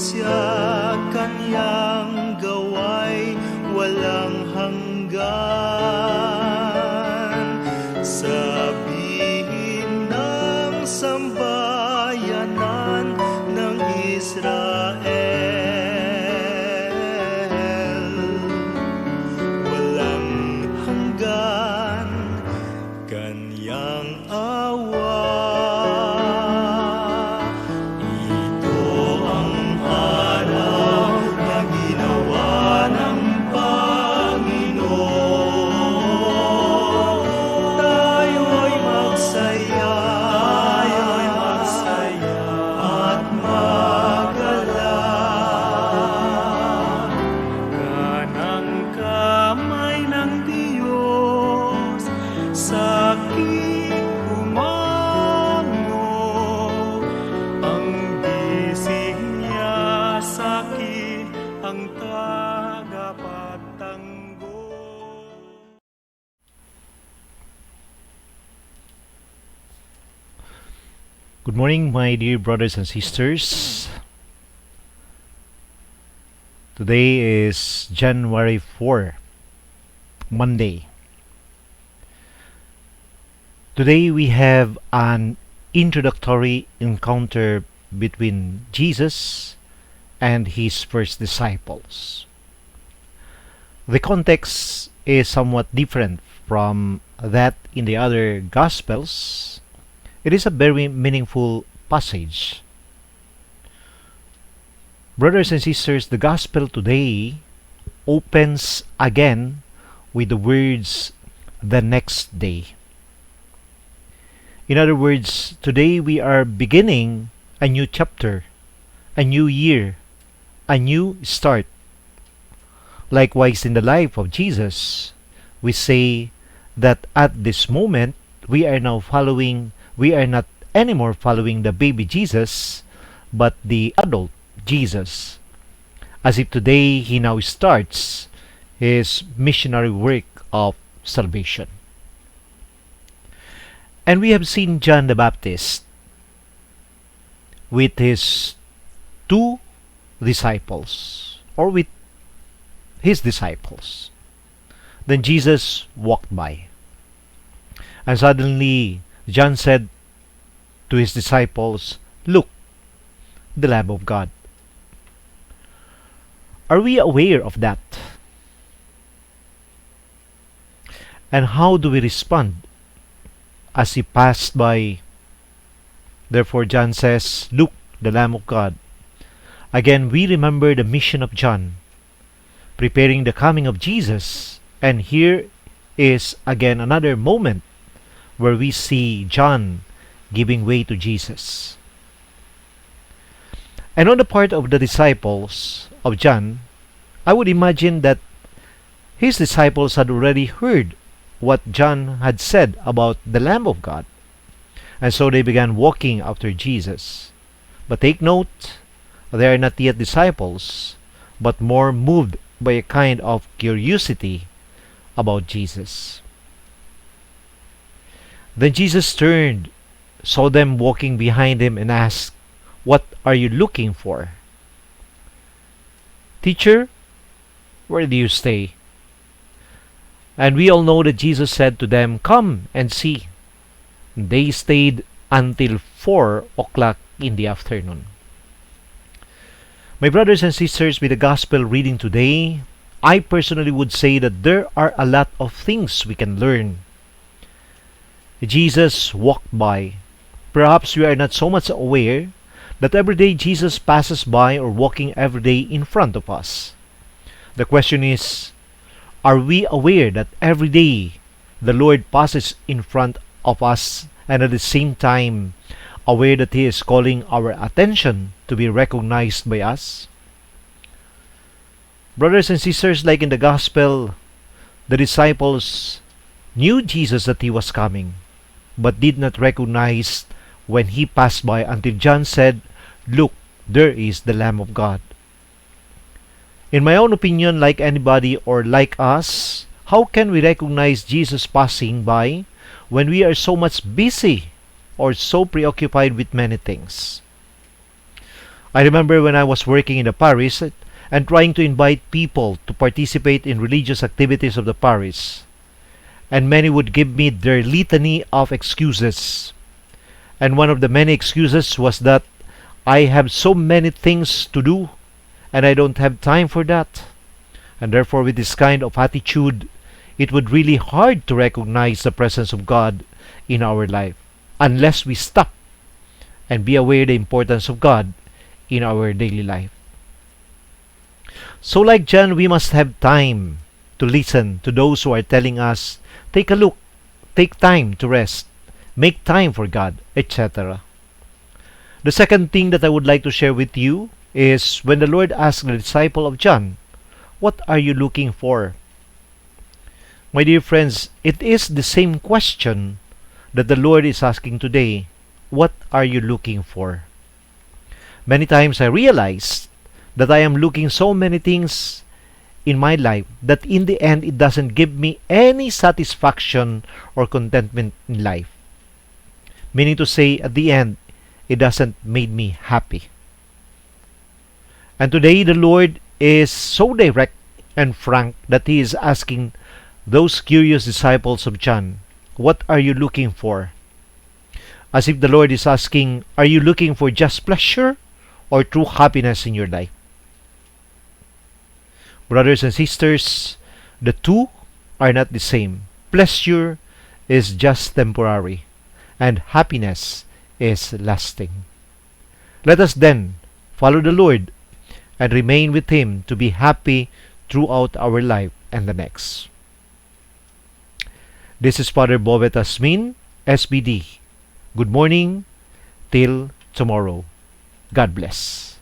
siya kanyang gaway walang hanggan. Sabihin ng sambayanan ng Israel, walang hanggan kanyang awa. Good morning, my dear brothers and sisters. Today is January 4, Monday. Today we have an introductory encounter between Jesus and his first disciples. The context is somewhat different from that in the other Gospels. It is a very meaningful passage. Brothers and sisters, the Gospel today opens again with the words, the next day. In other words, today we are beginning a new chapter, a new year, a new start. Likewise, in the life of Jesus, we say that at this moment we are not anymore following the baby Jesus, but the adult Jesus, as if today he now starts his missionary work of salvation. And we have seen John the Baptist with his two disciples, or with his disciples. Then Jesus walked by, and suddenly John said to his disciples, "Look, the Lamb of God." Are we aware of that? And how do we respond as he passed by? Therefore, John says, "Look, the Lamb of God." Again, we remember the mission of John, preparing the coming of Jesus. And here is again another moment where we see John giving way to Jesus. And on the part of the disciples of John, I would imagine that his disciples had already heard what John had said about the Lamb of God, and so they began walking after Jesus. But take note, they are not yet disciples, but more moved by a kind of curiosity about Jesus. Then Jesus turned, saw them walking behind him, and asked, "What are you looking for?" "Teacher, where do you stay?" And we all know that Jesus said to them, "Come and see." They stayed until 4 o'clock in the afternoon. My brothers and sisters, with the gospel reading today, I personally would say that there are a lot of things we can learn. Jesus walked by. Perhaps we are not so much aware that every day Jesus passes by or walking every day in front of us. The question is, are we aware that every day the Lord passes in front of us, and at the same time aware that He is calling our attention to be recognized by us? Brothers and sisters, like in the Gospel, the disciples knew Jesus that He was coming, but did not recognize when He passed by until John said, "Look, there is the Lamb of God." In my own opinion, like anybody or like us, how can we recognize Jesus passing by when we are so much busy or so preoccupied with many things? I remember when I was working in the parish and trying to invite people to participate in religious activities of the parish, and many would give me their litany of excuses. And one of the many excuses was that I have so many things to do and I don't have time for that. And therefore, with this kind of attitude, it would really hard to recognize the presence of God in our life unless we stop and be aware the importance of God in our daily life. So like John, we must have time to listen to those who are telling us, take a look, take time to rest, make time for God, etc. The second thing that I would like to share with you is when the Lord asked the disciple of John, what are you looking for? My dear friends, it is the same question that the Lord is asking today. What are you looking for? Many times I realize that I am looking so many things in my life that in the end it doesn't give me any satisfaction or contentment in life. Meaning to say, at the end, it doesn't make me happy. And today the Lord is so direct and frank that He is asking those curious disciples of John, what are you looking for? As if the Lord is asking, are you looking for just pleasure or true happiness in your life? Brothers and sisters, the two are not the same. Pleasure is just temporary, and happiness is lasting. Let us then follow the Lord and remain with Him to be happy throughout our life and the next. This is Father BOBET Jazmin, SBD. Good morning till tomorrow. God bless.